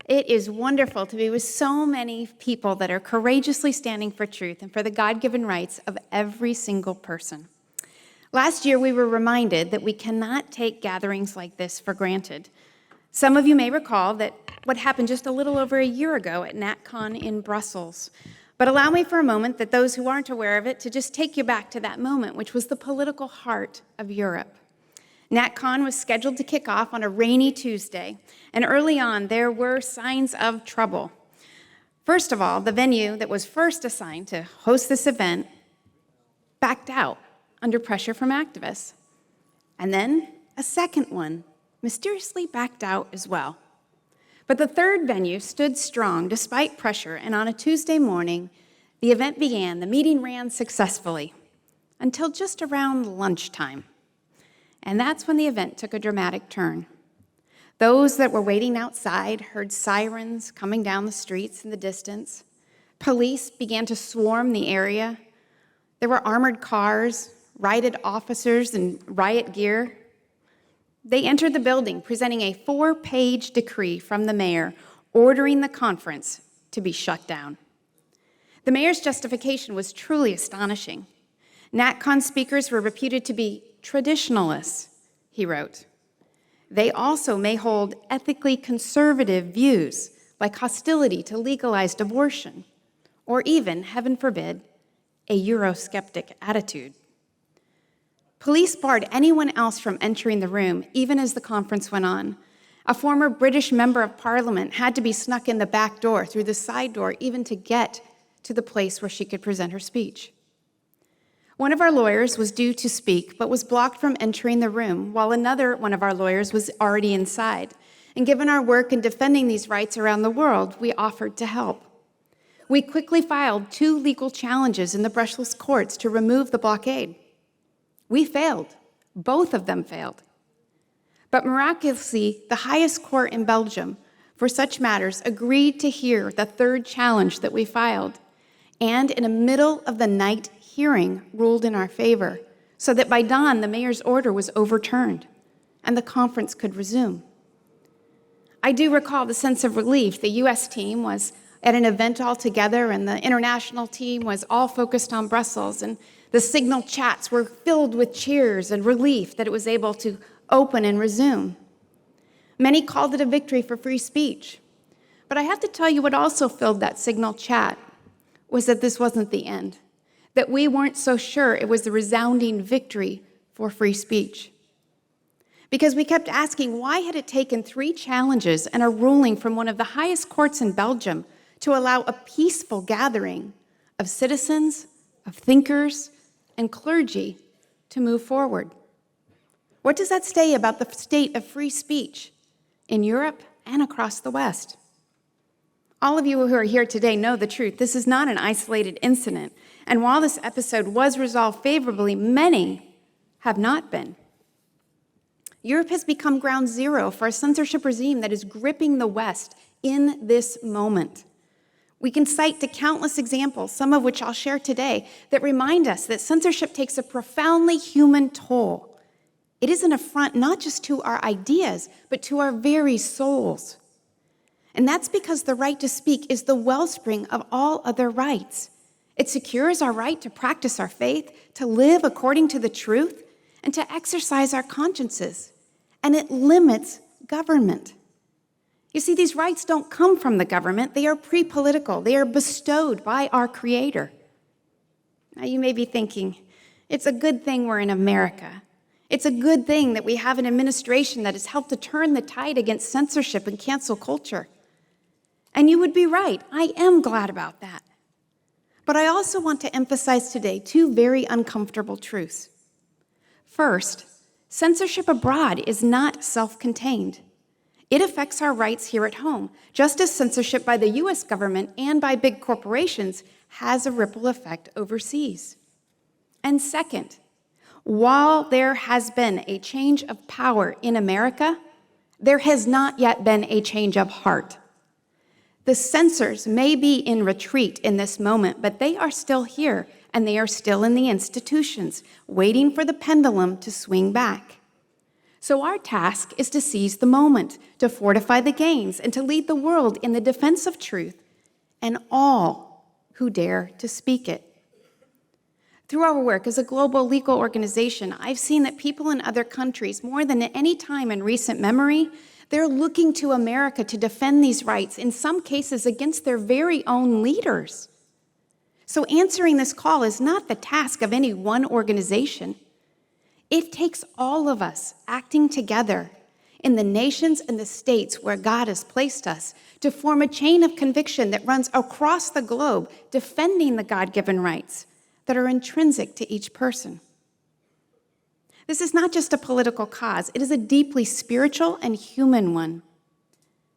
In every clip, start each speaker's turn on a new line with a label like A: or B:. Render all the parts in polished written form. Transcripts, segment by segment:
A: It is wonderful to be with so many people that are courageously standing for truth and for the God-given rights of every single person. Last year, we were reminded that we cannot take gatherings like this for granted. Some of you may recall that what happened just a little over a year ago at NatCon in Brussels. But allow me for a moment, that those who aren't aware of it, to just take you back to that moment, which was the political heart of Europe. NatCon was scheduled to kick off on a rainy Tuesday, and early on, there were signs of trouble. First of all, the venue that was first assigned to host this event backed out under pressure from activists. And then a second one mysteriously backed out as well. But the third venue stood strong despite pressure, and on a Tuesday morning, the event began. The meeting ran successfully until just around lunchtime. And that's when the event took a dramatic turn. Those that were waiting outside heard sirens coming down the streets in the distance. Police began to swarm the area. There were armored cars, riot officers in riot gear. They entered the building presenting a 4-page decree from the mayor ordering the conference to be shut down. The mayor's justification was truly astonishing. NatCon speakers were reputed to be traditionalists, he wrote. They also may hold ethically conservative views, like hostility to legalized abortion, or even, heaven forbid, a Eurosceptic attitude. Police barred anyone else from entering the room, even as the conference went on. A former British member of parliament had to be snuck in the back door through the side door, even to get to the place where she could present her speech. One of our lawyers was due to speak, but was blocked from entering the room, while another one of our lawyers was already inside. And given our work in defending these rights around the world, we offered to help. We quickly filed 2 legal challenges in the Brussels courts to remove the blockade. We failed. Both of them failed. But miraculously, the highest court in Belgium for such matters agreed to hear the 3rd challenge that we filed, and in a middle-of-the-night hearing ruled in our favor, so that by dawn the mayor's order was overturned and the conference could resume. I do recall the sense of relief. The US team was at an event all together, and the international team was all focused on Brussels, and the Signal chats were filled with cheers and relief that it was able to open and resume. Many called it a victory for free speech. But I have to tell you, what also filled that Signal chat was that this wasn't the end, that we weren't so sure it was the resounding victory for free speech. Because we kept asking, why had it taken 3 challenges and a ruling from one of the highest courts in Belgium to allow a peaceful gathering of citizens, of thinkers, and clergy to move forward? What does that say about the state of free speech in Europe and across the West? All of you who are here today know the truth. This is not an isolated incident. And while this episode was resolved favorably, many have not been. Europe has become ground zero for a censorship regime that is gripping the West in this moment. We can cite to countless examples, some of which I'll share today, that remind us that censorship takes a profoundly human toll. It is an affront not just to our ideas, but to our very souls. And that's because the right to speak is the wellspring of all other rights. It secures our right to practice our faith, to live according to the truth, and to exercise our consciences. And it limits government. You see, these rights don't come from the government. They are pre-political. They are bestowed by our Creator. Now, you may be thinking, it's a good thing we're in America. It's a good thing that we have an administration that has helped to turn the tide against censorship and cancel culture. And you would be right. I am glad about that. But I also want to emphasize today 2 very uncomfortable truths. First, censorship abroad is not self-contained. It affects our rights here at home, just as censorship by the US government and by big corporations has a ripple effect overseas. And second, while there has been a change of power in America, there has not yet been a change of heart. The censors may be in retreat in this moment, but they are still here, and they are still in the institutions, waiting for the pendulum to swing back. So our task is to seize the moment, to fortify the gains, and to lead the world in the defense of truth and all who dare to speak it. Through our work as a global legal organization, I've seen that people in other countries, more than at any time in recent memory, they're looking to America to defend these rights, in some cases against their very own leaders. So answering this call is not the task of any one organization. It takes all of us acting together in the nations and the states where God has placed us to form a chain of conviction that runs across the globe, defending the God-given rights that are intrinsic to each person. This is not just a political cause, it is a deeply spiritual and human one.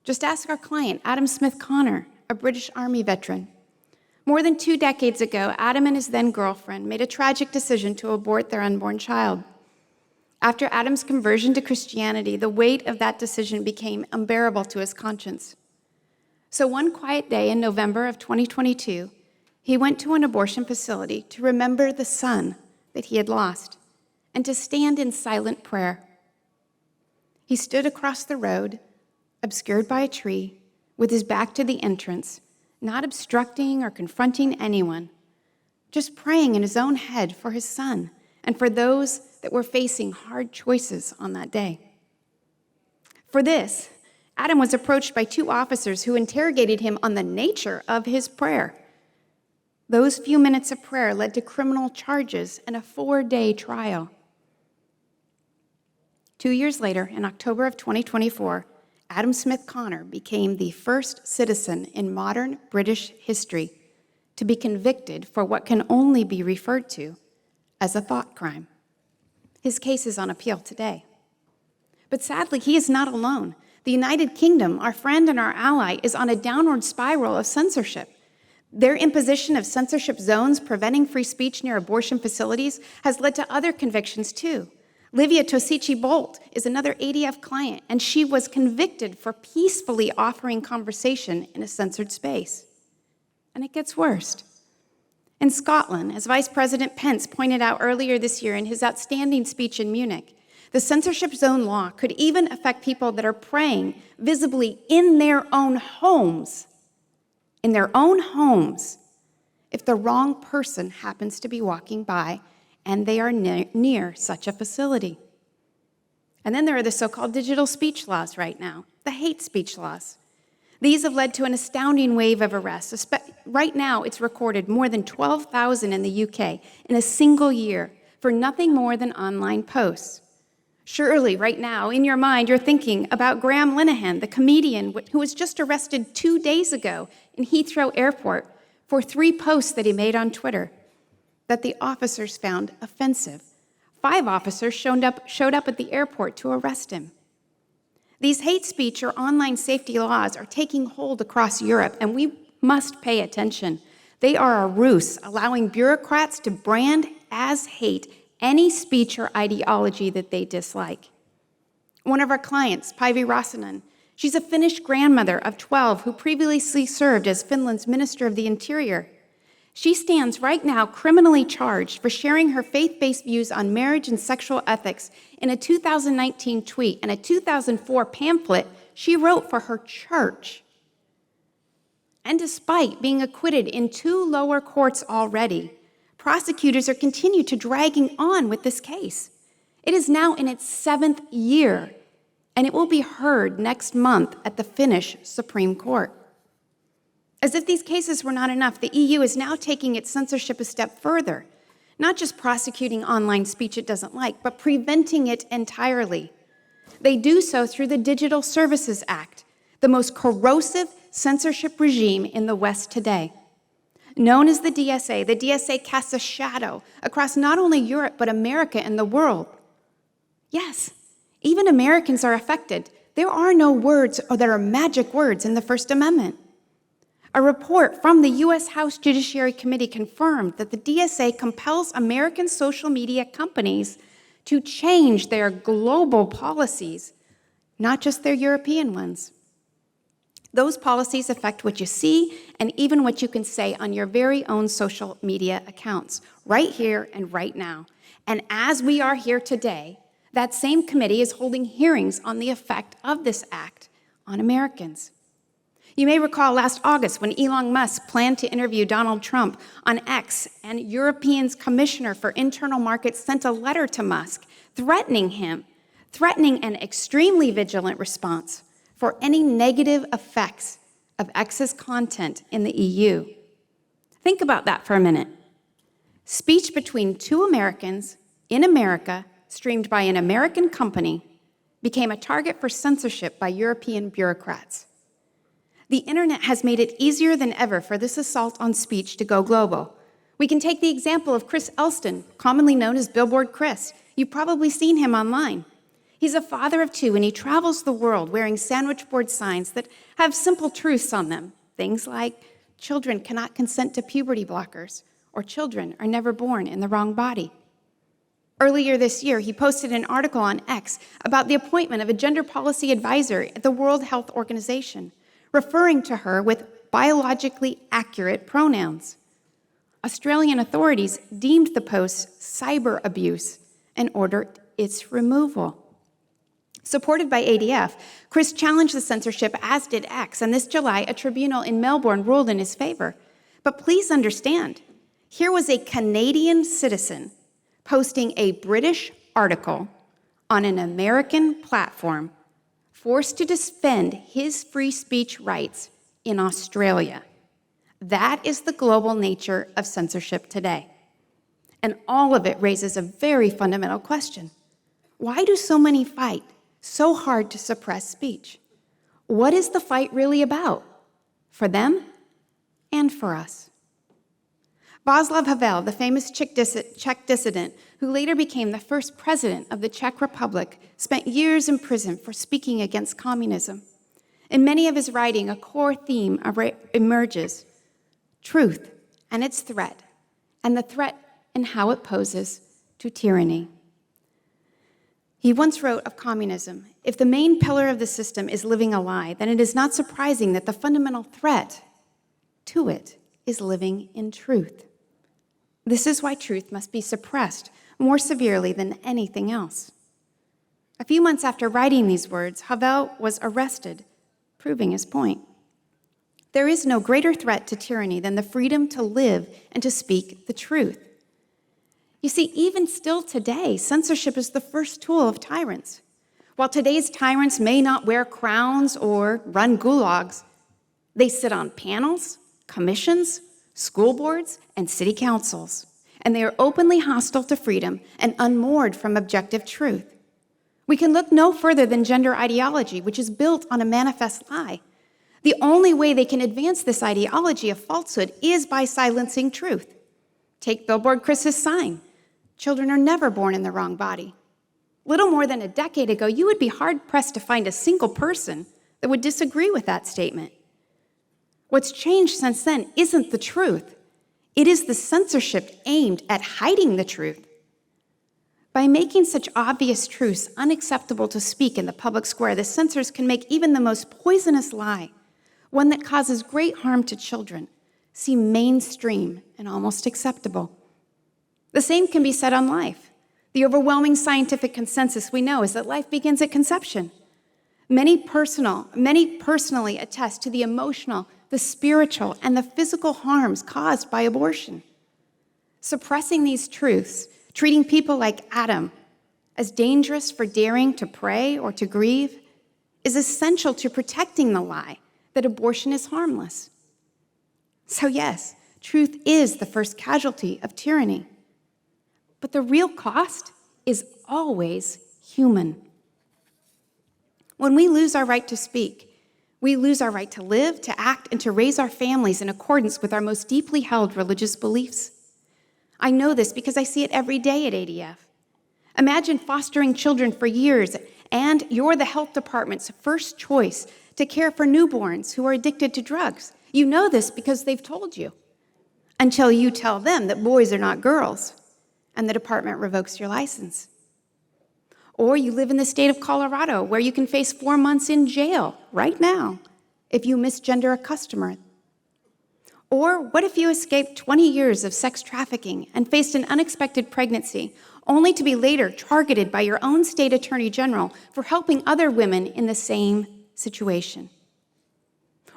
A: Just ask our client, Adam Smith Connor, a British Army veteran. More than 2 decades ago, Adam and his then-girlfriend made a tragic decision to abort their unborn child. After Adam's conversion to Christianity, the weight of that decision became unbearable to his conscience. So one quiet day in November of 2022, he went to an abortion facility to remember the son that he had lost and to stand in silent prayer. He stood across the road, obscured by a tree, with his back to the entrance, not obstructing or confronting anyone, just praying in his own head for his son and for those that were facing hard choices on that day. For this, Adam was approached by 2 officers who interrogated him on the nature of his prayer. Those few minutes of prayer led to criminal charges and a 4-day trial. 2 years later, in October of 2024, Adam Smith Connor became the first citizen in modern British history to be convicted for what can only be referred to as a thought crime. His case is on appeal today. But sadly, he is not alone. The United Kingdom, our friend and our ally, is on a downward spiral of censorship. Their imposition of censorship zones preventing free speech near abortion facilities has led to other convictions too. Livia Tosici-Bolt is another ADF client, and she was convicted for peacefully offering conversation in a censored space. And it gets worse. In Scotland, as Vice President Pence pointed out earlier this year in his outstanding speech in Munich, the censorship zone law could even affect people that are praying visibly in their own homes, if the wrong person happens to be walking by and they are near such a facility. And then there are the so-called digital speech laws right now, the hate speech laws. These have led to an astounding wave of arrests. Right now, it's recorded more than 12,000 in the UK in a single year for nothing more than online posts. Surely, right now, in your mind, you're thinking about Graham Linehan, the comedian who was just arrested 2 days ago in Heathrow Airport for 3 posts that he made on Twitter that the officers found offensive. 5 officers showed up at the airport to arrest him. These hate speech or online safety laws are taking hold across Europe, and we must pay attention. They are a ruse, allowing bureaucrats to brand as hate any speech or ideology that they dislike. One of our clients, Päivi Räsänen, she's a Finnish grandmother of 12 who previously served as Finland's Minister of the Interior. She stands right now criminally charged for sharing her faith-based views on marriage and sexual ethics in a 2019 tweet and a 2004 pamphlet she wrote for her church. And despite being acquitted in 2 lower courts already, prosecutors are continuing to dragging on with this case. It is now in its 7th year, and it will be heard next month at the Finnish Supreme Court. As if these cases were not enough, the EU is now taking its censorship a step further, not just prosecuting online speech it doesn't like, but preventing it entirely. They do so through the Digital Services Act, the most corrosive censorship regime in the West today. Known as the DSA casts a shadow across not only Europe, but America and the world. Yes, even Americans are affected. There are no words or there are magic words in the First Amendment. A report from the U.S. House Judiciary Committee confirmed that the DSA compels American social media companies to change their global policies, not just their European ones. Those policies affect what you see and even what you can say on your very own social media accounts, right here and right now. And as we are here today, That same committee is holding hearings on the effect of this act on Americans. You may recall last August when Elon Musk planned to interview Donald Trump on X, and Europeans' Commissioner for Internal Markets sent a letter to Musk threatening an extremely vigilant response for any negative effects of X's content in the EU. Think about that for a minute. Speech between two Americans in America, streamed by an American company, became a target for censorship by European bureaucrats. The internet has made it easier than ever for this assault on speech to go global. We can take the example of Chris Elston, commonly known as Billboard Chris. You've probably seen him online. He's a father of two, and he travels the world wearing sandwich board signs that have simple truths on them. Things like, children cannot consent to puberty blockers, or children are never born in the wrong body. Earlier this year, he posted an article on X about the appointment of a gender policy advisor at the World Health Organization, referring to her with biologically accurate pronouns. Australian authorities deemed the post cyber abuse and ordered its removal. Supported by ADF, Chris challenged the censorship, as did X, and this July, a tribunal in Melbourne ruled in his favor. But please understand, here was a Canadian citizen posting a British article on an American platform, forced to defend his free speech rights in Australia. That is the global nature of censorship today. And all of it raises a very fundamental question. Why do so many fight so hard to suppress speech? What is the fight really about? For them and for us. Václav Havel, the famous Czech dissident who later became the first president of the Czech Republic, spent years in prison for speaking against communism. In many of his writing, a core theme emerges: truth and its threat, and the threat and how it poses to tyranny. He once wrote of communism, "If the main pillar of the system is living a lie, then it is not surprising that the fundamental threat to it is living in truth." This is why truth must be suppressed more severely than anything else. A few months after writing these words, Havel was arrested, proving his point. There is no greater threat to tyranny than the freedom to live and to speak the truth. You see, even still today, censorship is the first tool of tyrants. While today's tyrants may not wear crowns or run gulags, they sit on panels, commissions, school boards, and city councils, and they are openly hostile to freedom and unmoored from objective truth. We can look no further than gender ideology, which is built on a manifest lie. The only way they can advance this ideology of falsehood is by silencing truth. Take Billboard Chris's sign: children are never born in the wrong body. Little more than a decade ago, you would be hard-pressed to find a single person that would disagree with that statement. What's changed since then isn't the truth. It is the censorship aimed at hiding the truth. By making such obvious truths unacceptable to speak in the public square, the censors can make even the most poisonous lie, one that causes great harm to children, seem mainstream and almost acceptable. The same can be said on life. The overwhelming scientific consensus we know is that life begins at conception. Many personally attest to the emotional, the spiritual, and the physical harms caused by abortion. Suppressing these truths, treating people like Adam as dangerous for daring to pray or to grieve, is essential to protecting the lie that abortion is harmless. So yes, truth is the first casualty of tyranny. But the real cost is always human. When we lose our right to speak, we lose our right to live, to act, and to raise our families in accordance with our most deeply held religious beliefs. I know this because I see it every day at ADF. Imagine fostering children for years, and you're the health department's first choice to care for newborns who are addicted to drugs. You know this because they've told you, until you tell them that boys are not girls, and the department revokes your license. Or you live in the state of Colorado, where you can face 4 months in jail right now if you misgender a customer. Or what if you escaped 20 years of sex trafficking and faced an unexpected pregnancy, only to be later targeted by your own state attorney general for helping other women in the same situation.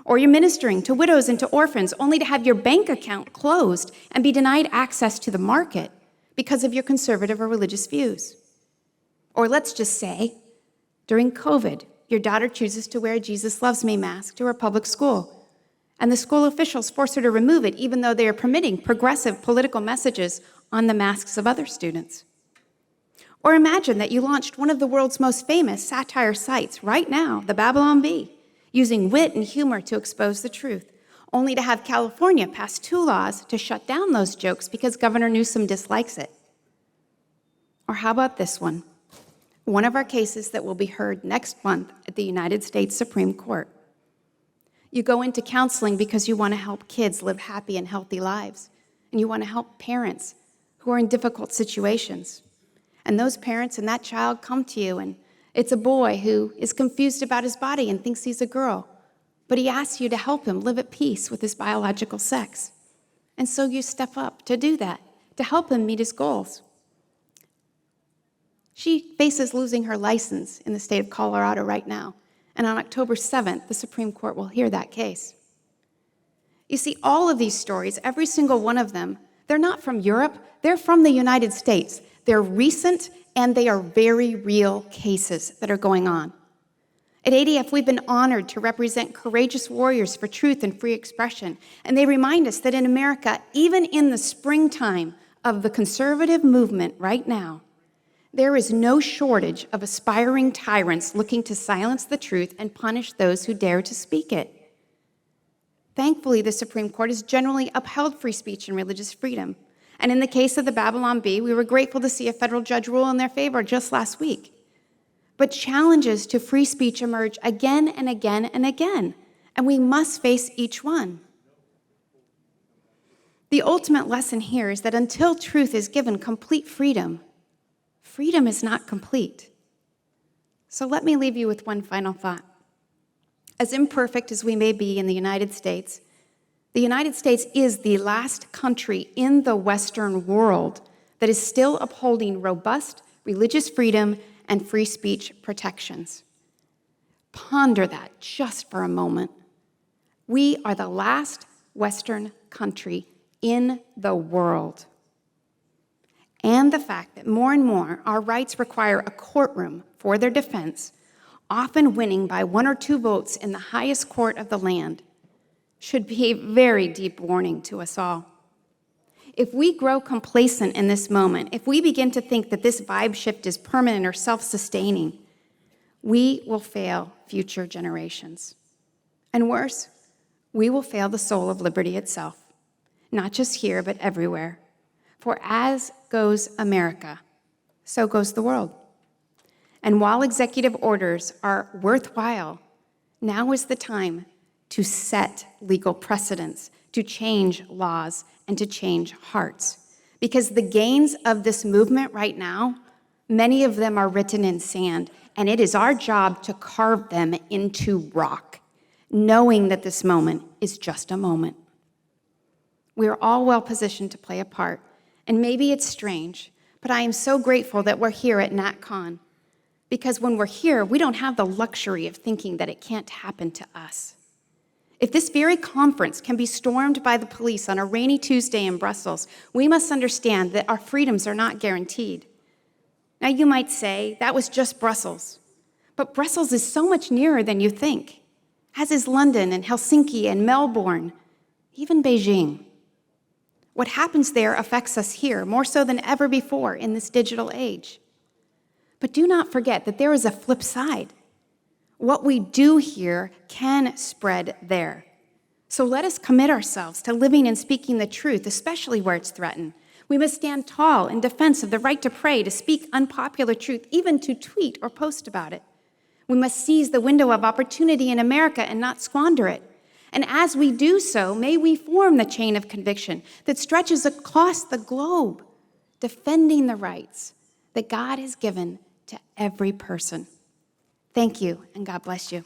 A: Or you're ministering to widows and to orphans only to have your bank account closed and be denied access to the market because of your conservative or religious views. Or let's just say, during COVID, your daughter chooses to wear a Jesus Loves Me mask to her public school, and the school officials force her to remove it even though they are permitting progressive political messages on the masks of other students. Or imagine that you launched one of the world's most famous satire sites right now, the Babylon Bee, using wit and humor to expose the truth, only to have California pass 2 laws to shut down those jokes because Governor Newsom dislikes it. Or how about this one? One of our cases that will be heard next month at the United States Supreme Court. You go into counseling because you want to help kids live happy and healthy lives, and you want to help parents who are in difficult situations. And those parents and that child come to you, and it's a boy who is confused about his body and thinks he's a girl, but he asks you to help him live at peace with his biological sex. And so you step up to do that, to help him meet his goals. She faces losing her license in the state of Colorado right now, and on October 7th, the Supreme Court will hear that case. You see, all of these stories, every single one of them, they're not from Europe, they're from the United States. They're recent, and they are very real cases that are going on. At ADF, we've been honored to represent courageous warriors for truth and free expression, and they remind us that in America, even in the springtime of the conservative movement right now, there is no shortage of aspiring tyrants looking to silence the truth and punish those who dare to speak it. Thankfully, the Supreme Court has generally upheld free speech and religious freedom. And in the case of the Babylon Bee, we were grateful to see a federal judge rule in their favor just last week. But challenges to free speech emerge again and again and again, and we must face each one. The ultimate lesson here is that until truth is given complete freedom, freedom is not complete. So let me leave you with one final thought. As imperfect as we may be in the United States is the last country in the Western world that is still upholding robust religious freedom and free speech protections. Ponder that just for a moment. We are the last Western country in the world. And the fact that more and more our rights require a courtroom for their defense, often winning by 1 or 2 votes in the highest court of the land, should be a very deep warning to us all. If we grow complacent in this moment, if we begin to think that this vibe shift is permanent or self-sustaining, we will fail future generations. And worse, we will fail the soul of liberty itself, not just here, but everywhere. For as goes America, so goes the world. And while executive orders are worthwhile, now is the time to set legal precedents, to change laws, and to change hearts. Because the gains of this movement right now, many of them are written in sand, and it is our job to carve them into rock, knowing that this moment is just a moment. We are all well positioned to play a part, and maybe it's strange, but I am so grateful that we're here at NatCon, because when we're here, we don't have the luxury of thinking that it can't happen to us. If this very conference can be stormed by the police on a rainy Tuesday in Brussels, we must understand that our freedoms are not guaranteed. Now, you might say, that was just Brussels. But Brussels is so much nearer than you think, as is London and Helsinki and Melbourne, even Beijing. What happens there affects us here more so than ever before in this digital age. But do not forget that there is a flip side. What we do here can spread there. So let us commit ourselves to living and speaking the truth, especially where it's threatened. We must stand tall in defense of the right to pray, to speak unpopular truth, even to tweet or post about it. We must seize the window of opportunity in America and not squander it. And as we do so, may we form the chain of conviction that stretches across the globe, defending the rights that God has given to every person. Thank you, and God bless you.